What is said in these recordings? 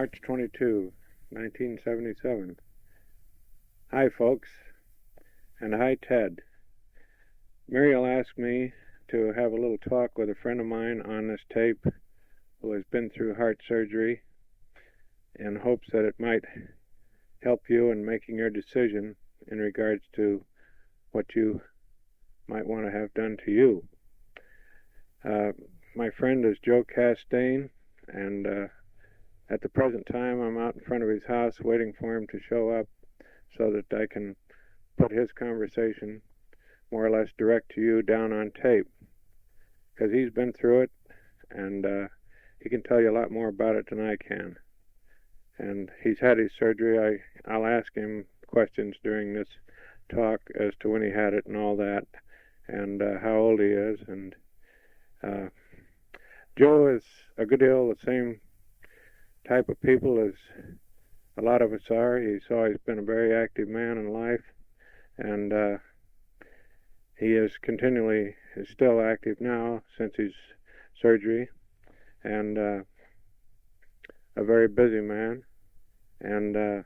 March 22, 1977. Hi, folks, and hi, Ted. Meriel asked me to have a little talk with a friend of mine on this tape who has been through heart surgery in hopes that it might help you in making your decision in regards to what you might want to have done to you. My friend is Joe Castaigne, and at the present time I'm out in front of his house waiting for him to show up so that I can put his conversation more or less direct to you down on tape, because he's been through it, and he can tell you a lot more about it than I can. And he's had his surgery. I'll ask him questions during this talk as to when he had it and all that, and how old he is. And Joe is a good deal the same type of people as a lot of us are. He's always been a very active man in life, and he is still active now since his surgery, and a very busy man, and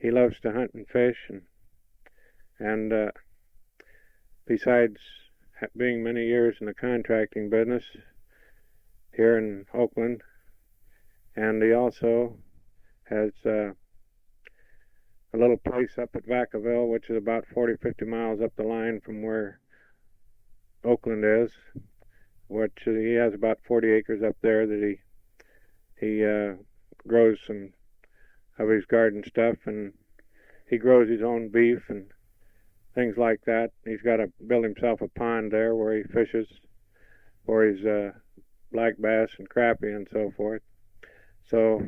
he loves to hunt and fish, and besides being many years in the contracting business here in Oakland, and he also has a little place up at Vacaville, which is about 40-50 miles up the line from where Oakland is, which he has about 40 acres up there that he grows some of his garden stuff, and he grows his own beef and things like that. He's got to build himself a pond there where he fishes for his black bass and crappie and so forth. So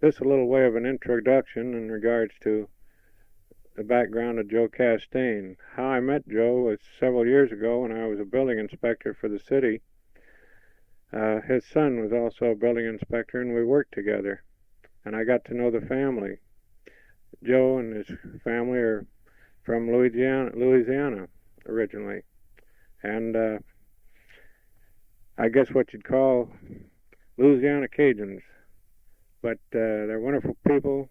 this is a little way of an introduction in regards to the background of Joe Castaigne. How I met Joe was several years ago when I was a building inspector for the city. His son was also a building inspector, and we worked together, and I got to know the family. Joe and his family are from Louisiana originally, and I guess what you'd call Louisiana Cajuns. But they're wonderful people.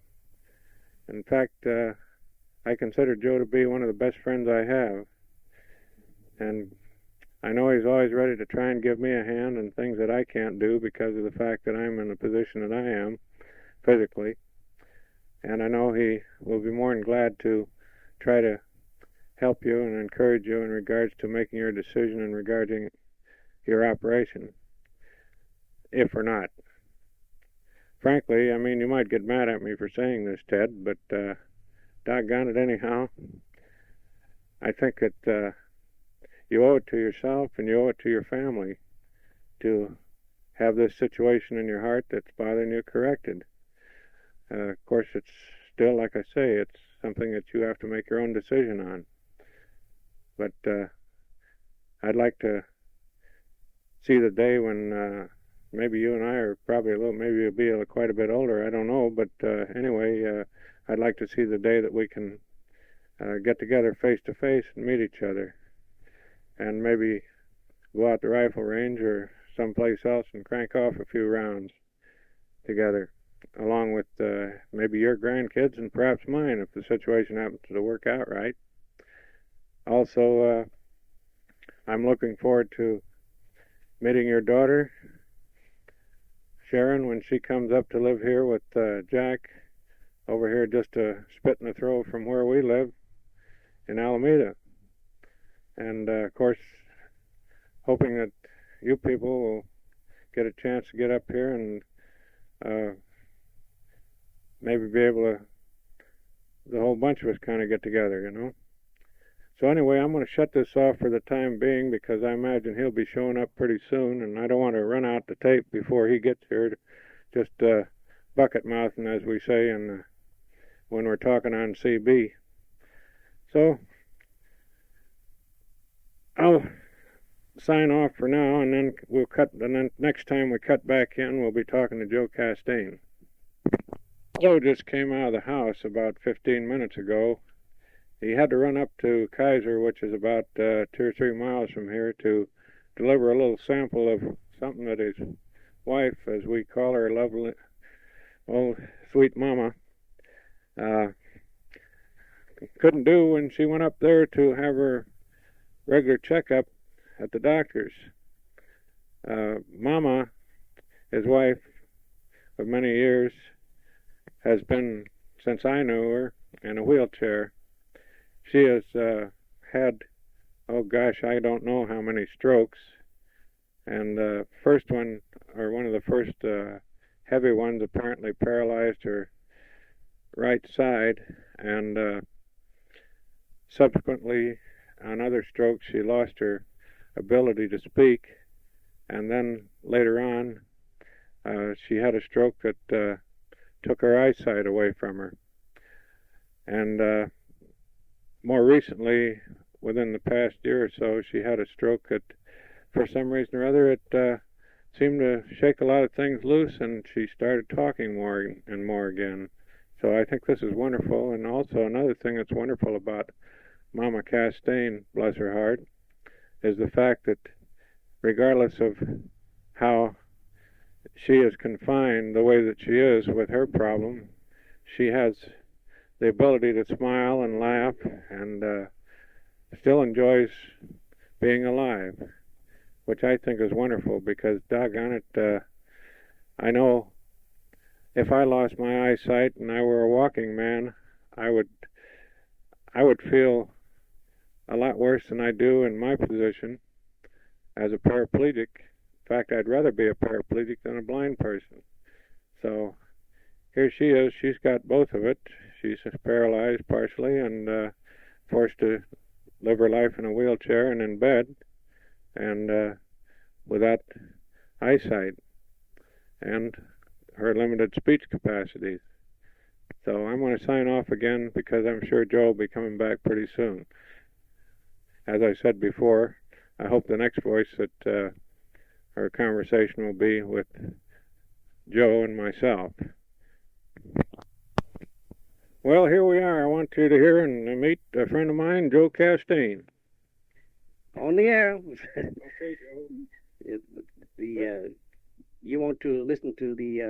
In fact, I consider Joe to be one of the best friends I have. And I know he's always ready to try and give me a hand in things that I can't do because of the fact that I'm in the position that I am physically. And I know he will be more than glad to try to help you and encourage you in regards to making your decision in regarding your operation, if or not. Frankly, I mean, you might get mad at me for saying this, Ted, but doggone it anyhow. I think that you owe it to yourself and you owe it to your family to have this situation in your heart that's bothering you corrected. Of course, it's still, like I say, it's something that you have to make your own decision on. But I'd like to see the day when maybe you and I are probably maybe you'll be quite a bit older, I don't know, but anyway, I'd like to see the day that we can get together face to face and meet each other, and maybe go out the rifle range or someplace else and crank off a few rounds together, along with maybe your grandkids and perhaps mine if the situation happens to work out right. Also, I'm looking forward to meeting your daughter, Sharon, when she comes up to live here with Jack over here just a spit in the throw from where we live in Alameda. And of course, hoping that you people will get a chance to get up here and maybe be able to, the whole bunch of us kind of get together, you know. So anyway, I'm going to shut this off for the time being because I imagine he'll be showing up pretty soon, and I don't want to run out the tape before he gets here, just bucket mouthing, as we say, and when we're talking on CB. So I'll sign off for now, and then we'll cut. And then next time we cut back in, we'll be talking to Joe Castaigne. Joe just came out of the house about 15 minutes ago. He had to run up to Kaiser, which is about 2 or 3 miles from here, to deliver a little sample of something that his wife, as we call her, oh, sweet mama, uh, couldn't do when she went up there to have her regular checkup at the doctor's. Mama, his wife of many years, has been, since I knew her, in a wheelchair. She has had, oh gosh, I don't know how many strokes. And the first one, or one of the first heavy ones, apparently paralyzed her right side. And subsequently, on other strokes, she lost her ability to speak. And then later on, she had a stroke that took her eyesight away from her. And more recently, within the past year or so, she had a stroke that, for some reason or other, it seemed to shake a lot of things loose, and she started talking more and more again. So I think this is wonderful. And also another thing that's wonderful about Mama Castaigne, bless her heart, is the fact that regardless of how she is confined the way that she is with her problem, she has the ability to smile and laugh and still enjoys being alive, which I think is wonderful because, doggone it, I know if I lost my eyesight and I were a walking man, I would feel a lot worse than I do in my position as a paraplegic. In fact, I'd rather be a paraplegic than a blind person. So here she is. She's got both of it. She's paralyzed partially and forced to live her life in a wheelchair and in bed and without eyesight and her limited speech capacities. So I'm going to sign off again because I'm sure Joe will be coming back pretty soon. As I said before, I hope the next voice that our conversation will be with Joe and myself. Well, here we are. I want you to hear and meet a friend of mine, Joe Castaigne. On the air. Okay, Joe. You want to listen to the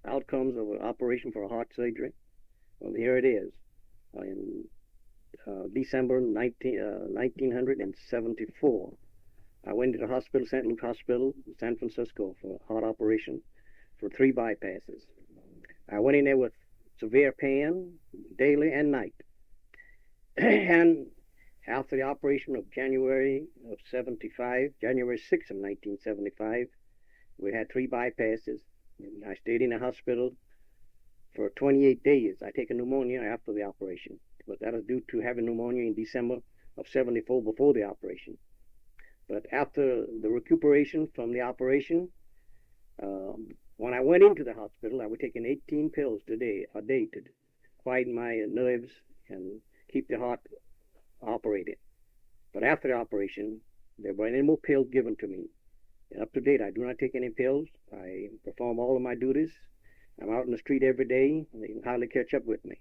outcomes of an operation for a heart surgery? Well, here it is. In December 1974, I went to the hospital, St. Luke Hospital, San Francisco, for a heart operation for 3 bypasses. I went in there with severe pain daily and night. And after the operation of January 6th of 1975, we had 3 bypasses. And I stayed in the hospital for 28 days. I take a pneumonia after the operation, but that was due to having pneumonia in December of 74 before the operation. But after the recuperation from the operation, when I went into the hospital, I was taking 18 pills a day to quieten my nerves and keep the heart operating. But after the operation, there weren't any more pills given to me. And up to date, I do not take any pills. I perform all of my duties. I'm out in the street every day, and they can hardly catch up with me.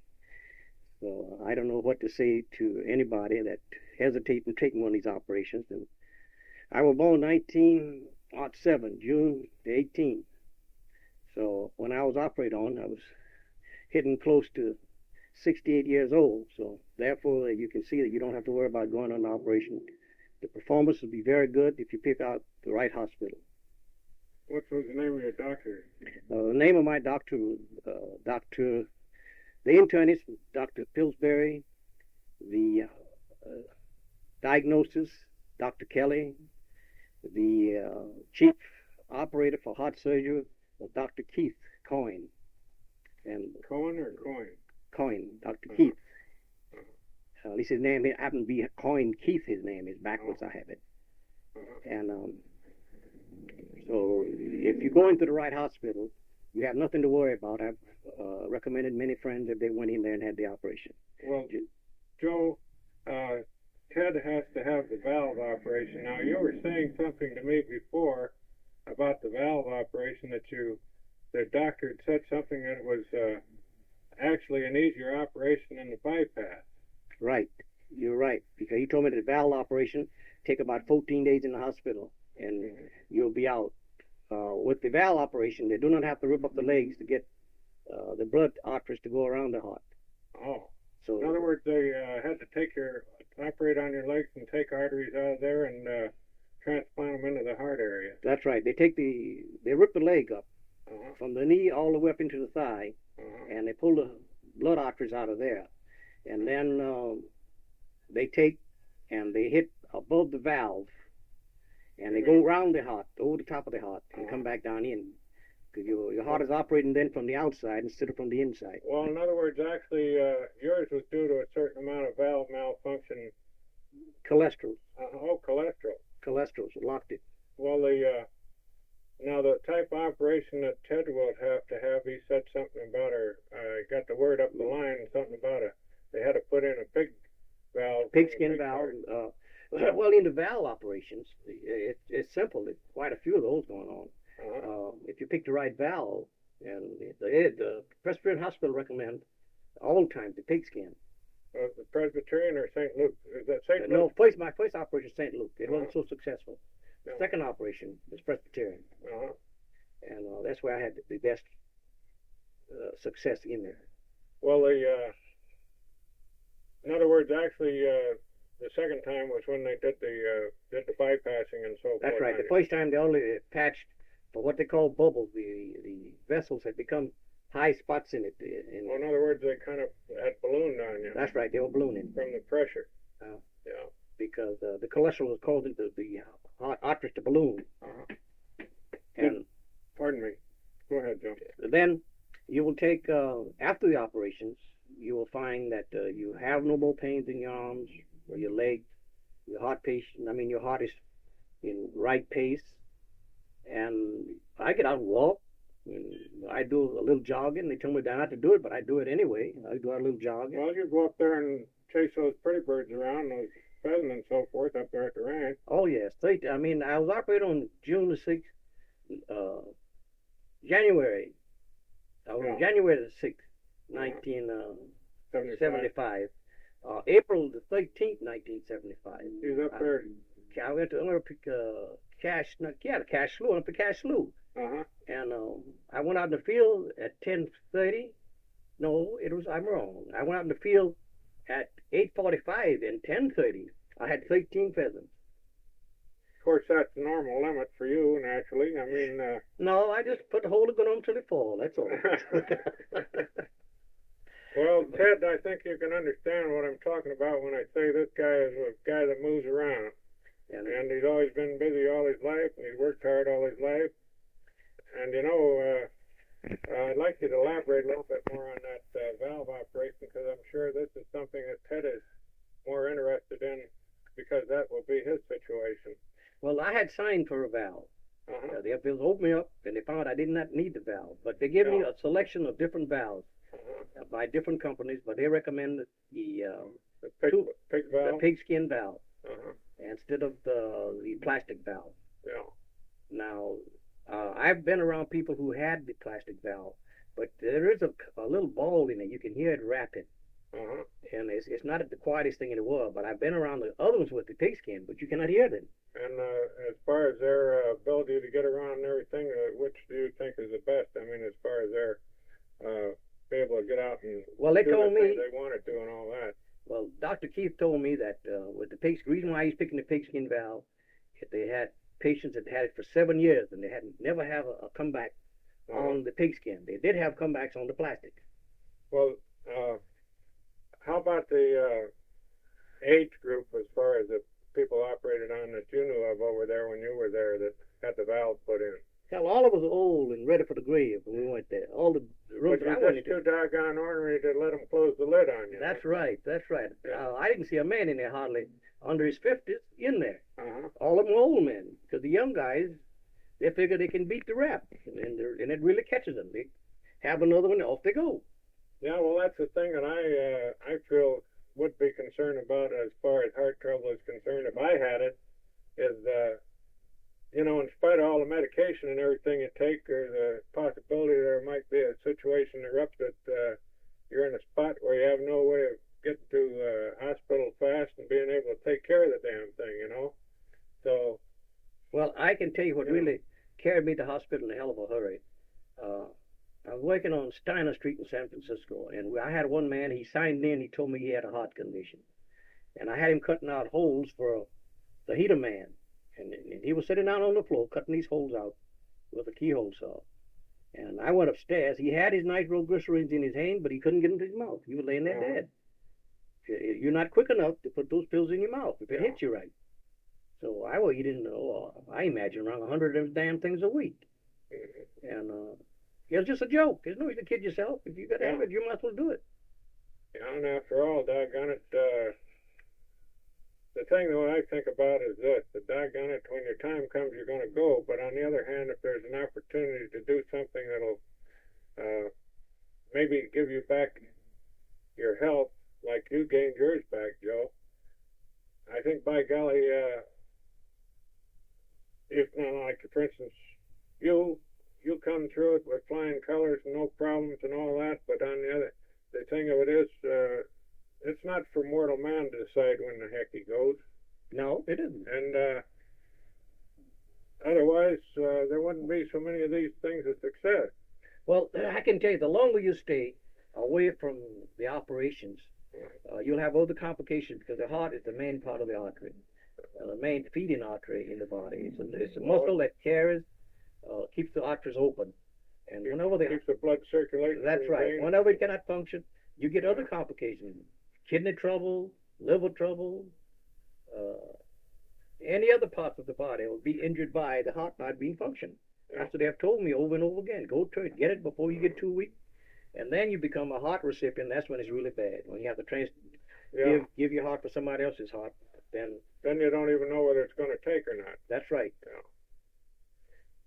So I don't know what to say to anybody that hesitates in taking one of these operations. And I was born 1907, June the 18th. So when I was operated on, I was hitting close to 68 years old. So therefore, you can see that you don't have to worry about going on an operation. The performance will be very good if you pick out the right hospital. What was the name of your doctor? The name of my doctor, the internist, Dr. Pillsbury. The diagnosis, Dr. Kelly. The chief operator for heart surgery was Dr. Keith Coyne. And Cohen or Coyne? Coyne, Dr. Keith. At least his name happened to be Coyne Keith. His name is backwards. I have it. And so if you go into the right hospital, you have nothing to worry about. I've recommended many friends if they went in there and had the operation. Well, Joe, Ted has to have the valve operation. Now, you were saying something to me before about the valve operation that the doctor had said something that was actually an easier operation than the bypass. Right. You're right. Because he told me that the valve operation take about 14 days in the hospital and you'll be out. With the valve operation, they do not have to rip up the legs to get the blood arteries to go around the heart. Oh. So In other words, they had to operate on your legs and take arteries out of there and transplant them into the heart area. that's right. They rip the leg up from the knee all the way up into the thigh, and they pull the blood arteries out of there, and then they take and they hit above the valve, and they go around the heart, over the top of the heart, and come back down in. Because your heart is operating then from the outside instead of from the inside. Well, in other words, actually, yours was due to a certain amount of valve malfunction. Cholesterol. Cholesterol. Cholesterol, so locked it. Well, now the type of operation that Ted will have to have, he said something about got the word up the line, something about they had to put in a pig valve. Pigskin valve. Well, in the valve operations, it's simple. There's quite a few of those going on. If you pick the right valve, and the Presbyterian Hospital recommend all the time the pigskin. The Presbyterian or St. Luke? Is that St. Luke? No, my first operation is St. Luke. It wasn't so successful. The second operation is Presbyterian, and that's where I had the best success in there. Well, in other words, actually, the second time was when they did the bypassing and so forth. That's right. The first time they only patched for what they call bubbles. The vessels had become high spots in it. In other words, they kind of had ballooned on you. That's right. They were ballooning from the pressure. Yeah. Because the cholesterol was causing the arteries to balloon. And pardon me. Go ahead, Joe. Then you will take after the operations, you will find that you have no more pains in your arms or your legs. Your heart is in right pace. And I get out and walk. And I do a little jogging. They tell me not to do it, but I do it anyway. I do a little jogging. Well, you go up there and chase those pretty birds around, those pheasants and so forth up there at the ranch. Oh, yes. I was operated on June the 6th, January. January the 6th, 1975. April the 13th, 1975. He was up there. I went to pick Cache Slough. I went to Cache Slough. And I went out in the field at 10:30. No, I'm wrong. I went out in the field at 8:45 and 10:30. I had 13 pheasants. Of course, that's the normal limit for you, naturally. I mean... No, I just put the hold of gun on till they fall. That's all. Well, Ted, I think you can understand what I'm talking about when I say this guy is a guy that moves around. And he's always been busy all his life, and he's worked hard all his life. And, I'd like you to elaborate a little bit more on that valve operation, because I'm sure this is something that Ted is more interested in, because that will be his situation. Well, I had signed for a valve. They opened me up, and they found I did not need the valve. But they gave me a selection of different valves by different companies, but they recommended the pigskin valve instead of the plastic valve. Now, I've been around people who had the plastic valve, but there is a little ball in it. You can hear it rapping. And it's not the quietest thing in the world, but I've been around the other ones with the pigskin, but you cannot hear them. And as far as their ability to get around and everything, which do you think is the best? I mean, as far as their be able to get out and they do told the me things they want to do and all that. Well, Dr. Keith told me that with the reason why he's picking the pigskin valve, if they had patients that had it for 7 years and they had never have a comeback on the pigskin. They did have comebacks on the plastic. Well, how about the age group as far as the people operated on that you knew of over there when you were there that had the valve put in? Hell, all of us are old and ready for the grave when we went there. All the rooms I went into. Too doggone ornery to let them close the lid on you. That's right. Yeah. I didn't see a man in there hardly under his 50s in there. Uh-huh. All of them were old men, because the young guys, they figure they can beat the rap, and it really catches them. They have another one, off they go. Yeah, well, that's the thing that I feel would be concerned about as far as heart trouble is concerned. If I had it, is you know, in spite of all the medication and everything you take, there's a possibility there might be a situation erupt that you're in a spot where you have no way of getting to the hospital fast and being able to take care of the damn thing, you know. So, well, I can tell you what really carried me to hospital in a hell of a hurry. I was working on Steiner Street in San Francisco, and I had one man, he signed in, he told me he had a heart condition. And I had him cutting out holes for the heater man. And he was sitting down on the floor cutting these holes out with a keyhole saw. And I went upstairs. He had his nitroglycerins in his hand, but he couldn't get into his mouth. He was laying there dead. You're not quick enough to put those pills in your mouth if it hits you right. So I didn't know. I imagine around 100 of those damn things a week. And it was just a joke. There's no reason to kid yourself. If you got to have it, you might as well do it. Yeah, and after all, doggone it, the thing that I think about is this: the doggone it, when your time comes, you're going to go. But on the other hand, if there's an opportunity to do something that'll maybe give you back your health, like you gained yours back, Joe, I think by golly, if not, like for instance, you come through it with flying colors and no problems and all that. But on the thing of it is, it's not for mortal man to decide when the heck he goes. No, it isn't. And otherwise, there wouldn't be so many of these things of success. Well, I can tell you, the longer you stay away from the operations, you'll have other complications, because the heart is the main part of the artery, the main feeding artery in the body. It's a muscle that carries, keeps the arteries open. And whenever they keeps the blood circulating. That's right. Whenever it cannot function, you get other complications: kidney trouble, liver trouble, any other parts of the body will be injured by the heart not being functioned. That's what they have told me over and over again. Go to it, get it before you get too weak, and then you become a heart recipient. That's when it's really bad. When you have to give your heart for somebody else's heart, then you don't even know whether it's going to take or not. That's right. Yeah.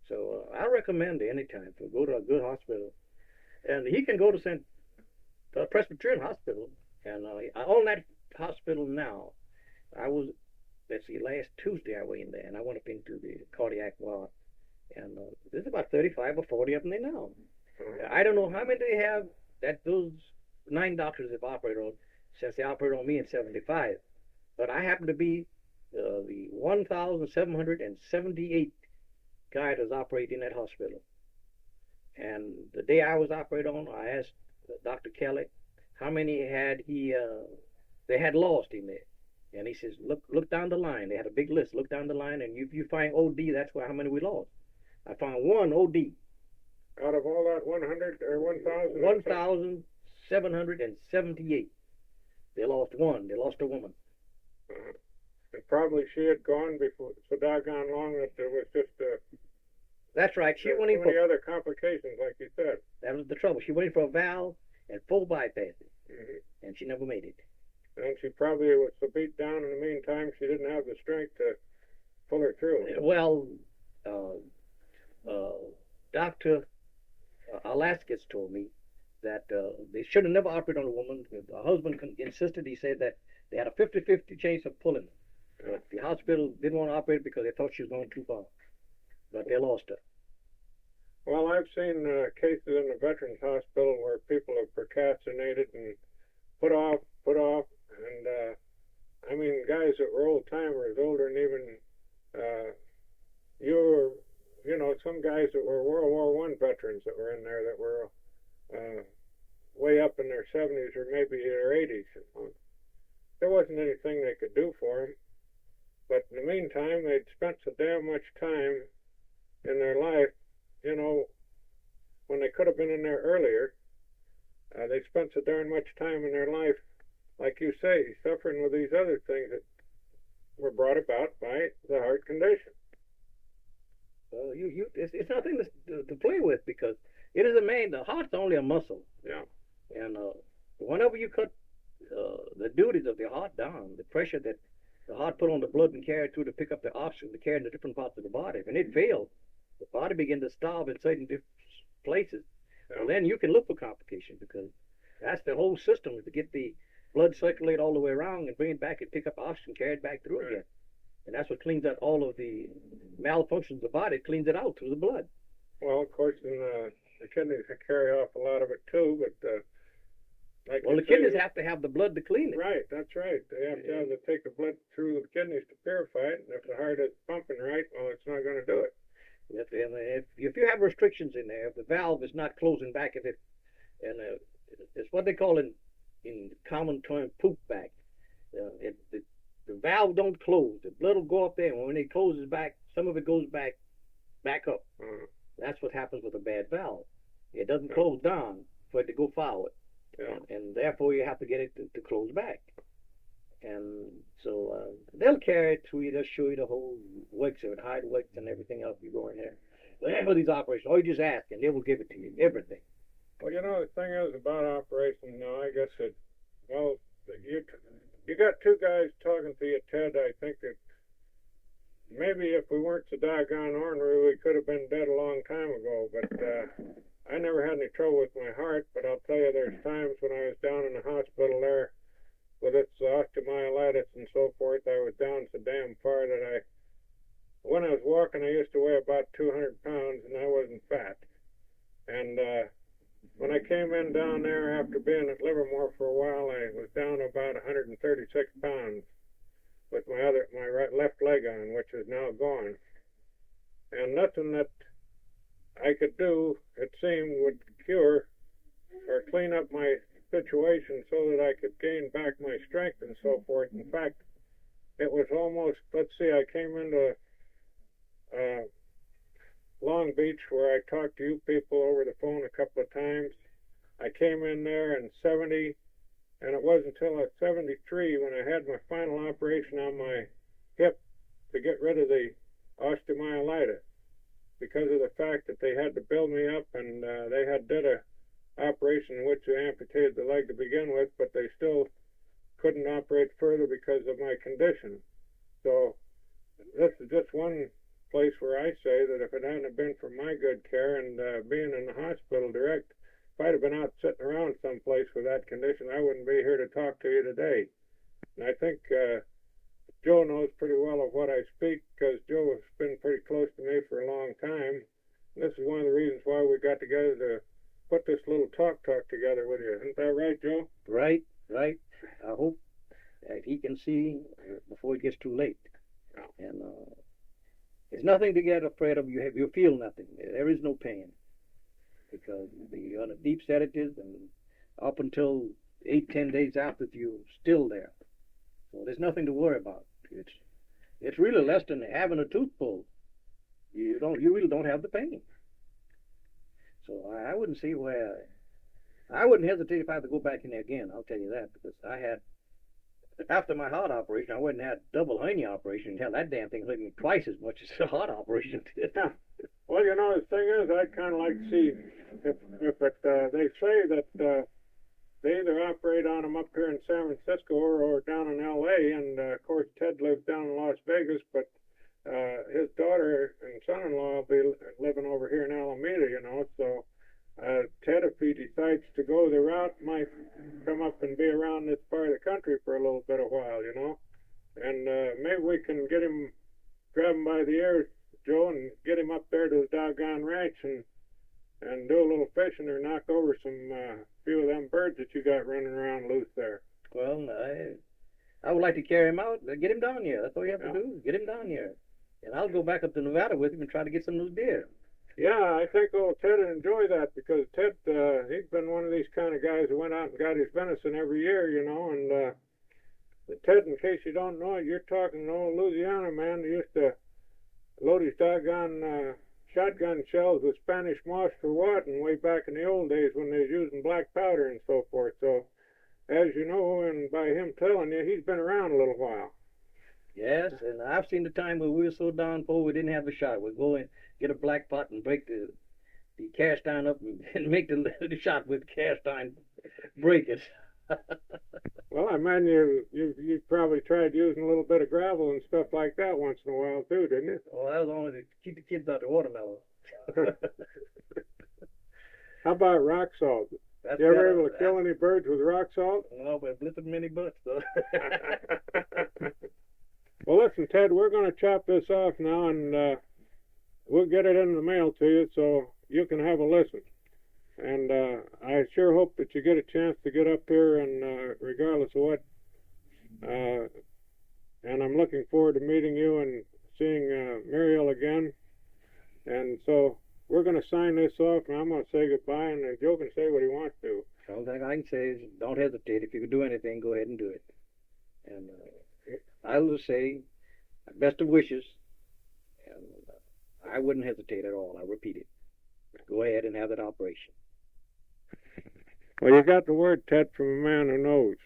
So I recommend anytime to go to a good hospital, and he can go to Presbyterian Hospital, and on that hospital now, last Tuesday I went in there, and I went up into the cardiac ward, and there's about 35 or 40 of them there now. I don't know how many they have that those 9 doctors have operated on since they operated on me in 75, but I happen to be the 1,778 guy that was operating in that hospital. And the day I was operated on, I asked Dr. Kelly how many they had lost in there. And he says, look down the line. They had a big list. Look down the line, and if you find OD, that's how many we lost. I found one OD. Out of all that 100 or 1,000? 1,778. They lost one. They lost a woman. And probably she had gone before so doggone long that there was just That's right. She went in for other complications, like you said. That was the trouble. She went in for a valve and full bypass, and she never made it. And she probably was so beat down in the meantime, she didn't have the strength to pull her through. Well, Dr. Alaskis told me that they should have never operated on a woman. The husband insisted. He said that they had a 50-50 chance of pulling her. But the hospital didn't want to operate because they thought she was going too far. But they lost her. Well, I've seen cases in the Veterans Hospital where people have procrastinated and put off, and I mean, guys that were old timers, older than even some guys that were World War I veterans that were in there that were way up in their 70s or maybe their 80s. There wasn't anything they could do for them. But in the meantime, they'd spent so damn much time in their life, when they could have been in there earlier. They spent so darn much time in their life, like you say, suffering with these other things that were brought about by the heart condition. Well, it's nothing to play with, because it is the heart's only a muscle. Yeah. And whenever you cut the duties of the heart down, the pressure that the heart put on the blood and carry it through to pick up the oxygen to carry in the different parts of the body, when it fails, the body begins to starve in certain places. Yeah. Well, then you can look for complications, because that's the whole system, is to get the blood circulate all the way around and bring it back and pick up oxygen, carry it back through again. And that's what cleans out all of the malfunctions of the body. It cleans it out through the blood. Well, of course, the kidneys can carry off a lot of it too, but the kidneys have to have the blood to clean it. Right, that's right. They have to take the blood through the kidneys to purify it, and if the heart is pumping right, well, it's not going to do it. If you have restricted restrictions in there. If the valve is not closing back, if it, and it's what they call in common term poop back. The valve don't close. The blood will go up there, and when it closes back, some of it goes back up. That's what happens with a bad valve. It doesn't close down for it to go forward, and therefore you have to get it to close back. And so they'll carry it to you. They'll show you the whole works of it, how it works and everything else. You go in there. Whatever these operations, all you just ask, and they will give it to you, everything. Well, you know, the thing is about operations now, I guess it, well, you got two guys talking to you, Ted. I think that maybe if we weren't so doggone ornery, we could have been dead a long time ago. But I never had any trouble with my heart. But I'll tell you, there's times when I was down in the hospital there with its osteomyelitis and so forth, I was down so damn far that when I was walking, I used to weigh about 200 pounds, and I wasn't fat. And when I came in down there after being at Livermore for a while, I was down about 136 pounds with my left leg on, which is now gone. And nothing that I could do, it seemed, would cure or clean up my situation so that I could gain back my strength and so forth. In fact, it was almost, let's see, I came into Long Beach where I talked to you people over the phone a couple of times. I came in there in 70, and it wasn't until I was 73 when I had my final operation on my hip to get rid of the osteomyelitis, because of the fact that they had to build me up, and they did a operation in which they amputated the leg to begin with, but they still couldn't operate further because of my condition. So this is just one place where I say that if it hadn't been for my good care and being in the hospital direct, if I'd have been out sitting around someplace with that condition, I wouldn't be here to talk to you today. And I think Joe knows pretty well of what I speak, because Joe has been pretty close to me for a long time. And this is one of the reasons why we got together to put this little talk together with you. Isn't that right, Joe? Right. I hope that he can see before it gets too late. And there's nothing to get afraid of. You feel nothing. There is no pain, because you're on a deep sedatives, and up until 8-10 days after, you're still there. So there's nothing to worry about. It's really less than having a tooth pulled. You really don't have the pain. So I wouldn't see where, I wouldn't hesitate if I had to go back in there again. I'll tell you that, because after my heart operation, I went and had double hernia operation. Hell, that damn thing hurt me twice as much as the heart operation did. Yeah. Well, you know, the thing is, I'd kind of like to see if they say that they either operate on them up here in San Francisco or down in L.A., and of course Ted lives down in Las Vegas, but his daughter and son-in-law will be living over here in Alameda, you know, so Ted, if he decides to go the route, might come up and be around this part of the country for a little bit of while, you know, and maybe we can grab him by the ears, Joe, and get him up there to the doggone ranch and do a little fishing or knock over some few of them birds that you got running around loose there. Well, I would like to carry him out, get him down here. That's all you have to do, get him down here. And I'll go back up to Nevada with him and try to get some of those deer. Yeah, I think old Ted would enjoy that, because Ted, he's been one of these kind of guys who went out and got his venison every year, you know, and Ted, in case you don't know it, you're talking to old Louisiana man who used to load his doggone shotgun shells with Spanish moss for wadding way back in the old days when they was using black powder and so forth. So, as you know, and by him telling you, he's been around a little while. Yes, and I've seen the time where we were so down poor we didn't have a shot. We'd go and get a black pot and break the cast iron up and make the shot with cast iron breakers. Well, I imagine you probably tried using a little bit of gravel and stuff like that once in a while too, didn't you? Oh, that was only to keep the kids out the watermelon. How about rock salt? You ever able to kill any birds with rock salt? No, but blistered many butts though. Well, listen, Ted, we're going to chop this off now, and we'll get it in the mail to you so you can have a listen. And I sure hope that you get a chance to get up here, and regardless of what. And I'm looking forward to meeting you and seeing Meriel again. And so we're going to sign this off, and I'm going to say goodbye, and Joe can say what he wants to. The only thing I can say is don't hesitate. If you can do anything, go ahead and do it. And I'll just say best of wishes. And I wouldn't hesitate at all. I repeat it. Go ahead and have that operation. Well, you got the word, Ted, from a man who knows.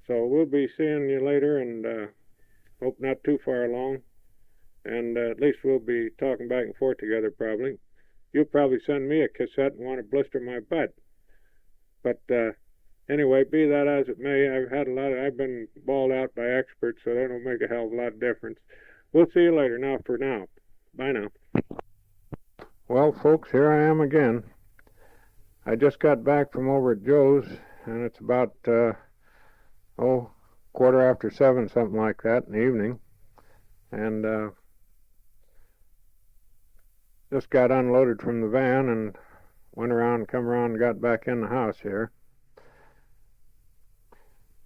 So we'll be seeing you later, and hope not too far along. And at least we'll be talking back and forth together probably. You'll probably send me a cassette and want to blister my butt. But anyway, be that as it may, I've been bawled out by experts, so that don't make a hell of a lot of difference. We'll see you later. Now for now. Bye now. Well, folks, here I am again. I just got back from over at Joe's, and it's about, 7:15, something like that, in the evening. And just got unloaded from the van and went around, come around, and got back in the house here.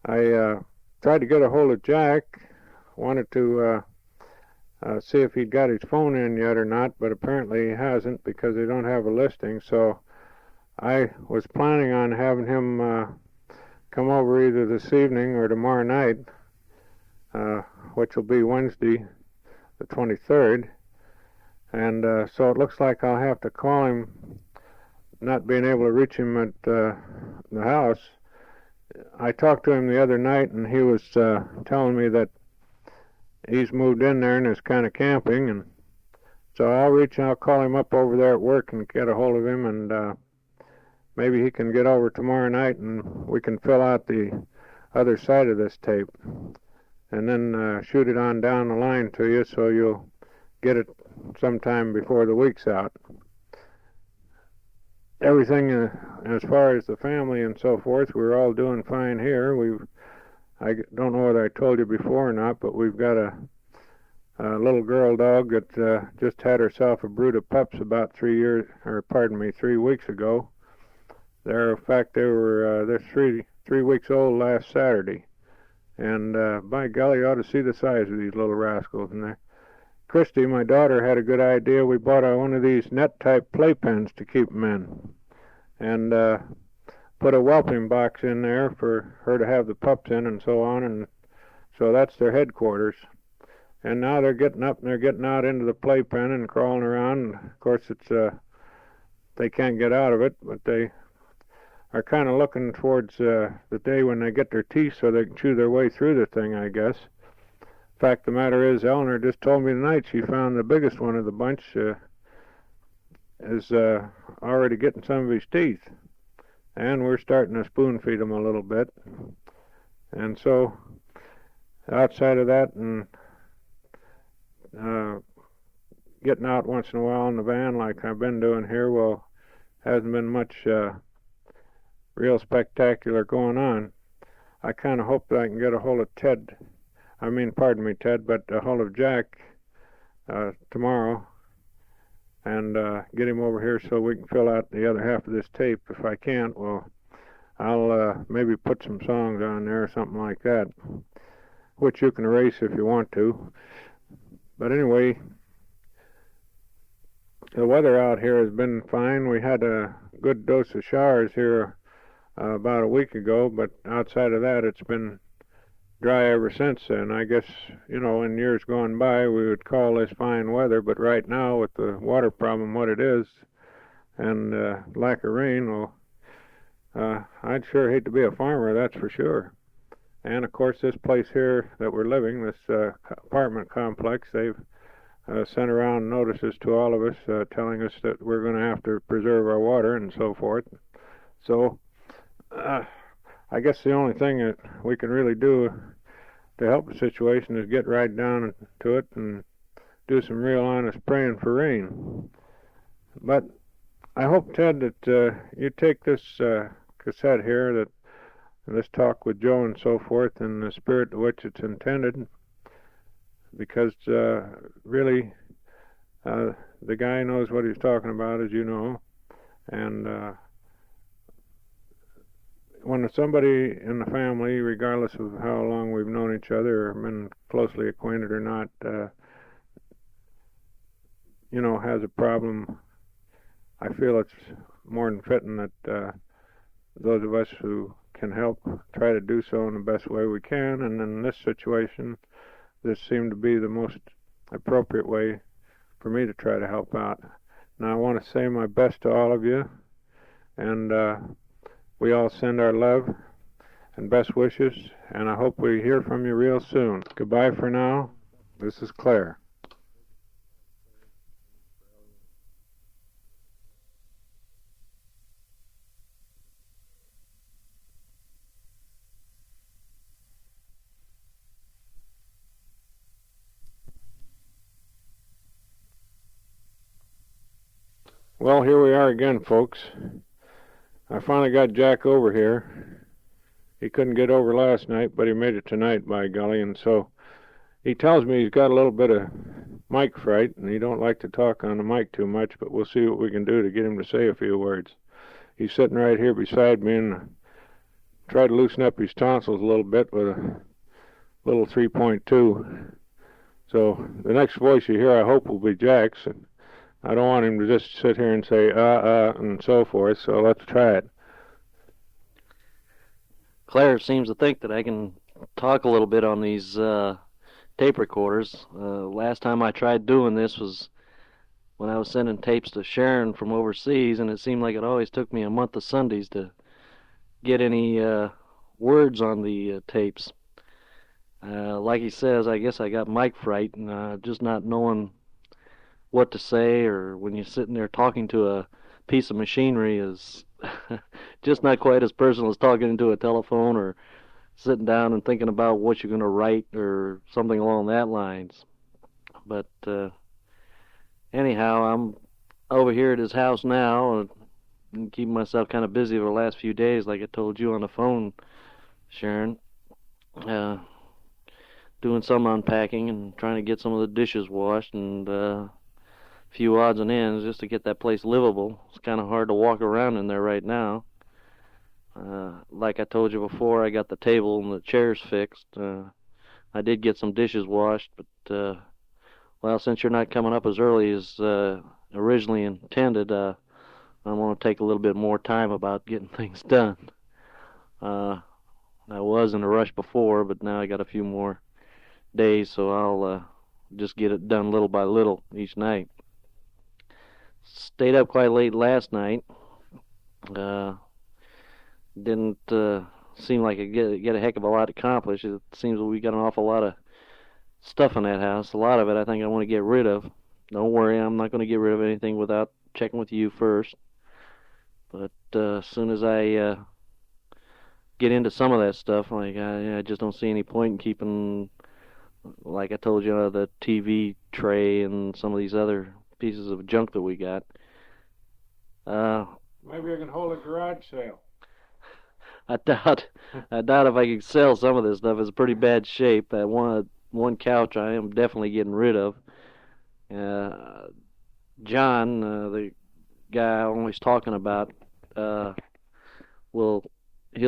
I tried to get a hold of Jack, wanted to see if he'd got his phone in yet or not, but apparently he hasn't because they don't have a listing. So I was planning on having him come over either this evening or tomorrow night, which will be Wednesday the 23rd. And so it looks like I'll have to call him, not being able to reach him at the house. I talked to him the other night, and he was telling me that he's moved in there and is kind of camping. And so I'll call him up over there at work and get a hold of him, and maybe he can get over tomorrow night, and we can fill out the other side of this tape, and then shoot it on down the line to you, so you'll get it sometime before the week's out. Everything as far as the family and so forth, we're all doing fine here. I don't know whether I told you before or not, but we've got a little girl dog that just had herself a brood of pups about 3 weeks ago. In fact, they're 3 weeks old last Saturday, and by golly, you ought to see the size of these little rascals in there. Christy, my daughter, had a good idea. We bought one of these net-type playpens to keep them in, and put a whelping box in there for her to have the pups in and so on, and so that's their headquarters. And now they're getting up and they're getting out into the playpen and crawling around. And of course, they can't get out of it, but they are kind of looking towards the day when they get their teeth so they can chew their way through the thing, I guess. Fact of the matter is, Eleanor just told me tonight she found the biggest one of the bunch is already getting some of his teeth, and we're starting to spoon feed him a little bit. And so outside of that, and getting out once in a while in the van like I've been doing here, well, hasn't been much real spectacular going on. I kind of hope that I can get a hold of Ted, but a hold of Jack tomorrow, and get him over here so we can fill out the other half of this tape. If I can't, well, I'll maybe put some songs on there or something like that, which you can erase if you want to. But anyway, the weather out here has been fine. We had a good dose of showers here about a week ago, but outside of that, it's been dry ever since then. I guess, in years gone by, we would call this fine weather, but right now, with the water problem what it is, and lack of rain, well, I'd sure hate to be a farmer, that's for sure. And of course, this place here that we're living, this apartment complex, they've sent around notices to all of us telling us that we're going to have to preserve our water and so forth. So I guess the only thing that we can really do to help the situation is get right down to it and do some real honest praying for rain. But I hope, Ted, that you take this cassette here, this talk with Joe and so forth, in the spirit to which it's intended, because really the guy knows what he's talking about, as you know, and when somebody in the family, regardless of how long we've known each other or been closely acquainted or not, has a problem I feel it's more than fitting that those of us who can help try to do so in the best way we can. And in this situation, this seemed to be the most appropriate way for me to try to help out. Now I want to say my best to all of you, and we all send our love and best wishes, and I hope we hear from you real soon. Goodbye for now. This is Clare. Well, here we are again, folks. I finally got Jack over here. He couldn't get over last night, but he made it tonight, by golly, and so he tells me he's got a little bit of mic fright, and he don't like to talk on the mic too much, but we'll see what we can do to get him to say a few words. He's sitting right here beside me, and tried to loosen up his tonsils a little bit with a little 3.2. So the next voice you hear, I hope, will be Jack's. And I don't want him to just sit here and say, and so forth, so let's try it. Clare seems to think that I can talk a little bit on these tape recorders. Last time I tried doing this was when I was sending tapes to Sharon from overseas, and it seemed like it always took me a month of Sundays to get any words on the tapes. Like he says, I guess I got mic fright, and just not knowing what to say, or when you're sitting there talking to a piece of machinery is just not quite as personal as talking into a telephone or sitting down and thinking about what you're going to write or something along that lines. But anyhow, I'm over here at his house now and keeping myself kind of busy over the last few days, like I told you on the phone, Sharon. Doing some unpacking and trying to get some of the dishes washed and few odds and ends just to get that place livable. It's kind of hard to walk around in there right now. Like I told you before, I got the table and the chairs fixed. I did get some dishes washed, but well, since you're not coming up as early as originally intended, I want to take a little bit more time about getting things done. I was in a rush before, but now I got a few more days, so I'll just get it done little by little each night. Stayed up quite late last night. Didn't seem like I get a heck of a lot accomplished. It seems we got an awful lot of stuff in that house. A lot of it I think I want to get rid of. Don't worry, I'm not going to get rid of anything without checking with you first. But as soon as I get into some of that stuff, like I just don't see any point in keeping, like I told you, the TV tray and some of these other pieces of junk that we got. Maybe I can hold a garage sale. I doubt if I could sell some of this stuff. It's in pretty bad shape. That one couch I am definitely getting rid of. John, the guy I'm always talking about, he'll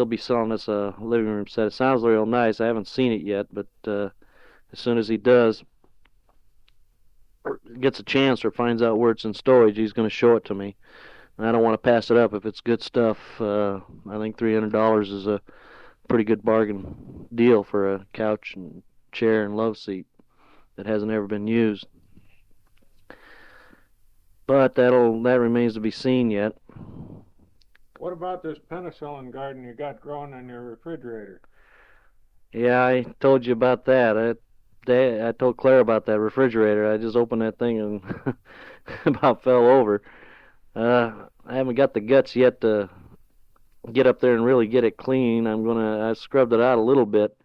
be selling us a living room set. It sounds real nice. I haven't seen it yet, but as soon as he does, or gets a chance or finds out where it's in storage, he's going to show it to me. And I don't want to pass it up if it's good stuff. I think $300 is a pretty good bargain deal for a couch and chair and love seat that hasn't ever been used. But that remains to be seen yet. What about this penicillin garden you got growing in your refrigerator? Yeah, I told you about that. I told Claire about that refrigerator. I just opened that thing and about fell over. I haven't got the guts yet to get up there and really get it clean. I scrubbed it out a little bit.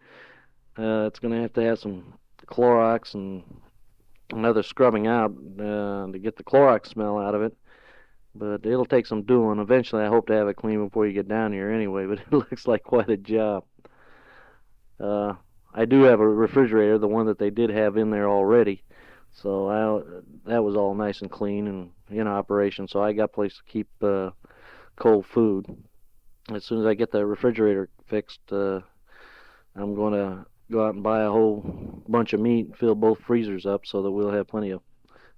It's gonna have some Clorox and another scrubbing out to get the Clorox smell out of it. But it'll take some doing. Eventually, I hope to have it clean before you get down here anyway, but it looks like quite a job. I do have a refrigerator, the one that they did have in there already. So that was all nice and clean and in operation. So I got a place to keep cold food. As soon as I get the refrigerator fixed, I'm going to go out and buy a whole bunch of meat and fill both freezers up so that we'll have plenty of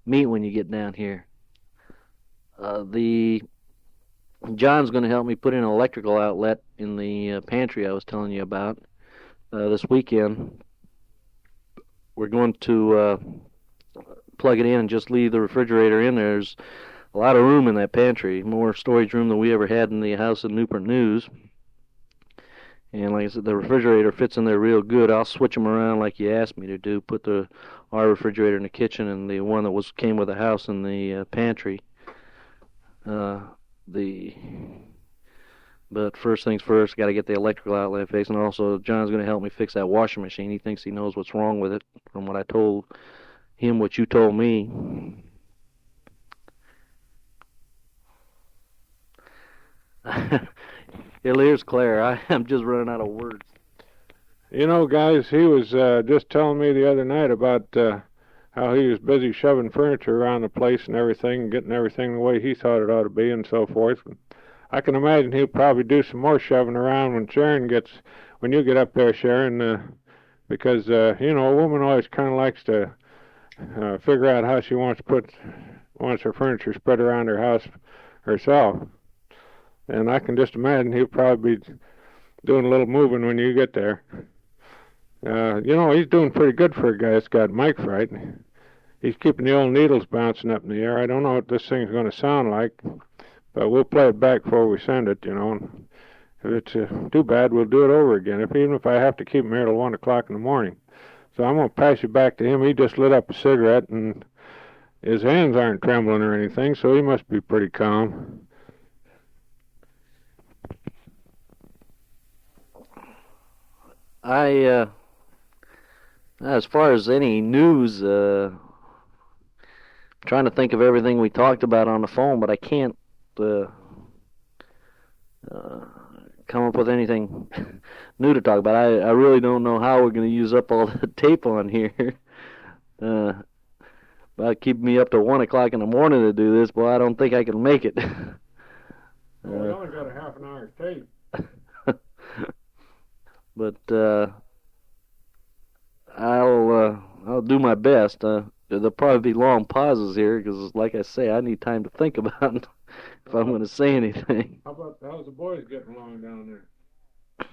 meat when you get down here. The John's going to help me put in an electrical outlet in the pantry I was telling you about this weekend. We're going to plug it in and just leave the refrigerator in there. There's a lot of room in that pantry, more storage room than we ever had in the house in Newport News. And like I said, the refrigerator fits in there real good. I'll switch them around like you asked me to do. Put our refrigerator in the kitchen and the one that came with the house in the pantry. But first things first, got to get the electrical outlet fixed. And also, John's going to help me fix that washing machine. He thinks he knows what's wrong with it from what I told him, what you told me. Here's Clare. I'm just running out of words. You know, guys, he was just telling me the other night about how he was busy shoving furniture around the place and everything, and getting everything the way he thought it ought to be and so forth. I can imagine he'll probably do some more shoving around when you get up there, Sharon, because, you know, a woman always kind of likes to figure out how she wants her furniture spread around her house herself. And I can just imagine he'll probably be doing a little moving when you get there. You know, he's doing pretty good for a guy that's got mic fright. He's keeping the old needles bouncing up in the air. I don't know what this thing's going to sound like, but we'll play it back before we send it, you know. And if it's too bad, we'll do it over again, even if I have to keep him here till 1 o'clock in the morning. So I'm going to pass you back to him. He just lit up a cigarette, and his hands aren't trembling or anything, so he must be pretty calm. As far as any news, trying to think of everything we talked about on the phone, but I can't come up with anything new to talk about. I really don't know how we're going to use up all the tape on here. About keeping me up to 1 o'clock in the morning to do this, boy, I don't think I can make it. Well, we only got a half an hour's tape. But I'll do my best. There'll probably be long pauses here because, like I say, I need time to think about if I'm going to say anything. How's the boys getting along down there?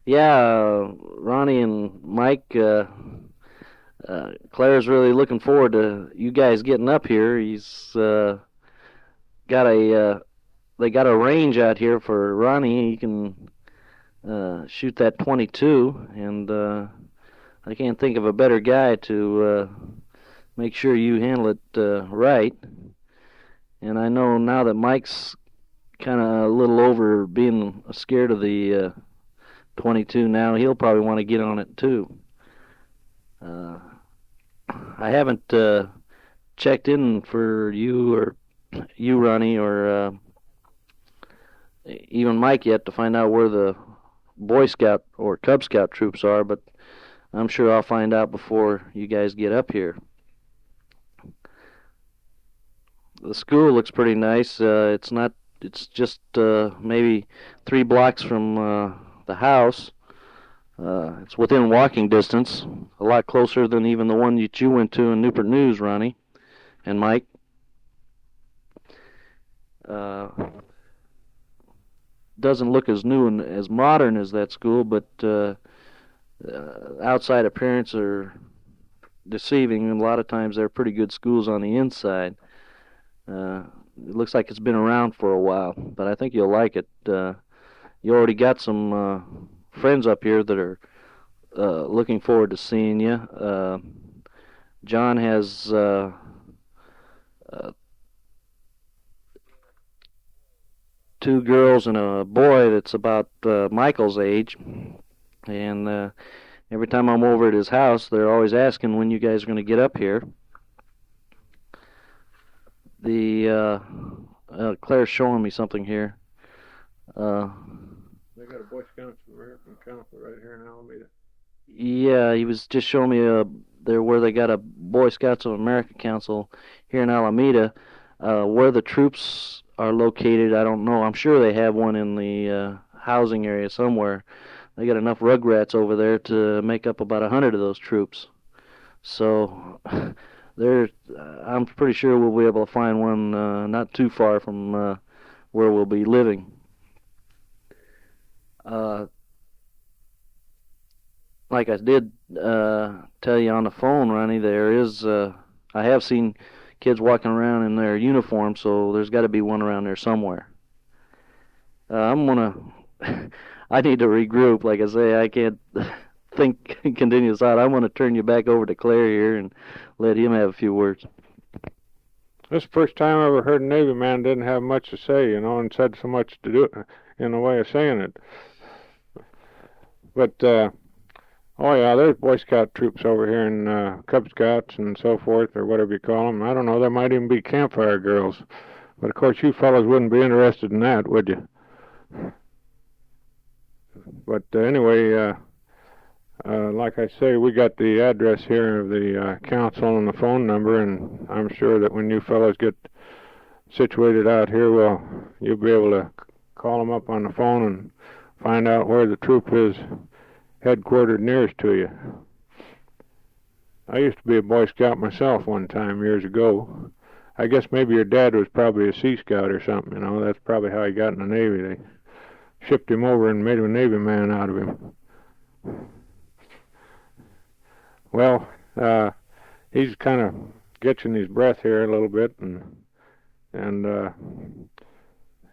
Yeah, Ronnie and Mike, Claire's really looking forward to you guys getting up here. He's got they got a range out here for Ronnie. He can shoot that 22, and I can't think of a better guy to make sure you handle it right. And I know now that Mike's kind of a little over being scared of the 22 now, he'll probably want to get on it too. I haven't checked in for you, Ronnie, or even Mike yet to find out where the Boy Scout or Cub Scout troops are, but I'm sure I'll find out before you guys get up here. The school looks pretty nice. It's just maybe 3 blocks from the house. It's within walking distance, a lot closer than even the one that you went to in Newport News, Ronnie and Mike. Doesn't look as new and as modern as that school, but outside appearance are deceiving. A lot of times they're pretty good schools on the inside. It looks like it's been around for a while, but I think you'll like it. You already got some friends up here that are looking forward to seeing you. John has 2 girls and a boy that's about Michael's age, and every time I'm over at his house, they're always asking when you guys are going to get up here. Claire's showing me something here. They got a Boy Scouts of American Council right here in Alameda. Yeah, he was just showing me where they got a Boy Scouts of America Council here in Alameda. Where the troops are located, I don't know. I'm sure they have one in the housing area somewhere. They got enough rugrats over there to make up about 100 of those troops. So there, I'm pretty sure we'll be able to find one not too far from where we'll be living. Like I did tell you on the phone, Ronnie, there is I have seen kids walking around in their uniform, so there's got to be one around there somewhere. I'm gonna I need to regroup. Like I say, I can't think continuous thought. I'm gonna turn you back over to Clare here and let him have a few words. This is the first time I ever heard a Navy man didn't have much to say, and said so much to do in the way of saying it. But oh yeah, there's Boy Scout troops over here and Cub Scouts and so forth, or whatever you call them. I don't know. There might even be campfire girls, but of course you fellows wouldn't be interested in that, would you? But anyway, like I say, we got the address here of the council and the phone number, and I'm sure that when you fellows get situated out here, well, you'll be able to call them up on the phone and find out where the troop is headquartered nearest to you. I used to be a Boy Scout myself one time years ago. I guess maybe your dad was probably a Sea Scout or something, That's probably how he got in the Navy. They shipped him over and made a Navy man out of him. Well, he's kind of catching his breath here a little bit, and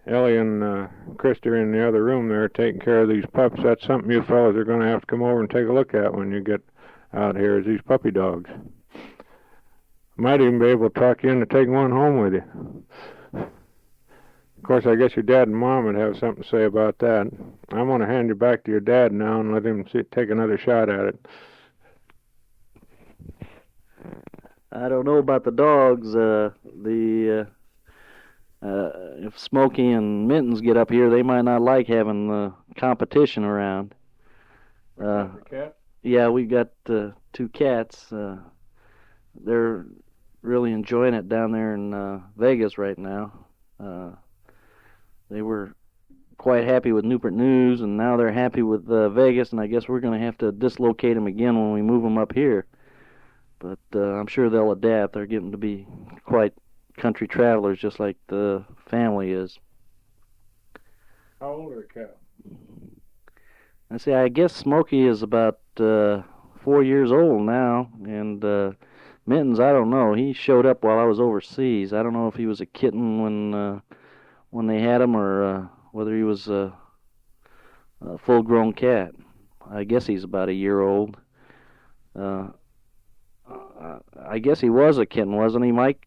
Ellie and Christy are in the other room there taking care of these pups. That's something you fellas are going to have to come over and take a look at when you get out here, is these puppy dogs. Might even be able to talk you into taking one home with you. Of course, I guess your dad and mom would have something to say about that. I'm going to hand you back to your dad now and let him take another shot at it. I don't know about the dogs. If Smokey and Mittens get up here, they might not like having the competition around. Cat? Yeah, we got 2 cats. They're really enjoying it down there in Vegas right now. They were quite happy with Newport News, and now they're happy with Vegas, and I guess we're going to have to dislocate them again when we move them up here. But I'm sure they'll adapt. They're getting to be quite country travelers, just like the family is. How old are the cats? I guess Smokey is about 4 years old now, and Mittens, I don't know. He showed up while I was overseas. I don't know if he was a kitten when they had him, or whether he was a full-grown cat. I guess he's about a year old. I guess he was a kitten, wasn't he, Mike?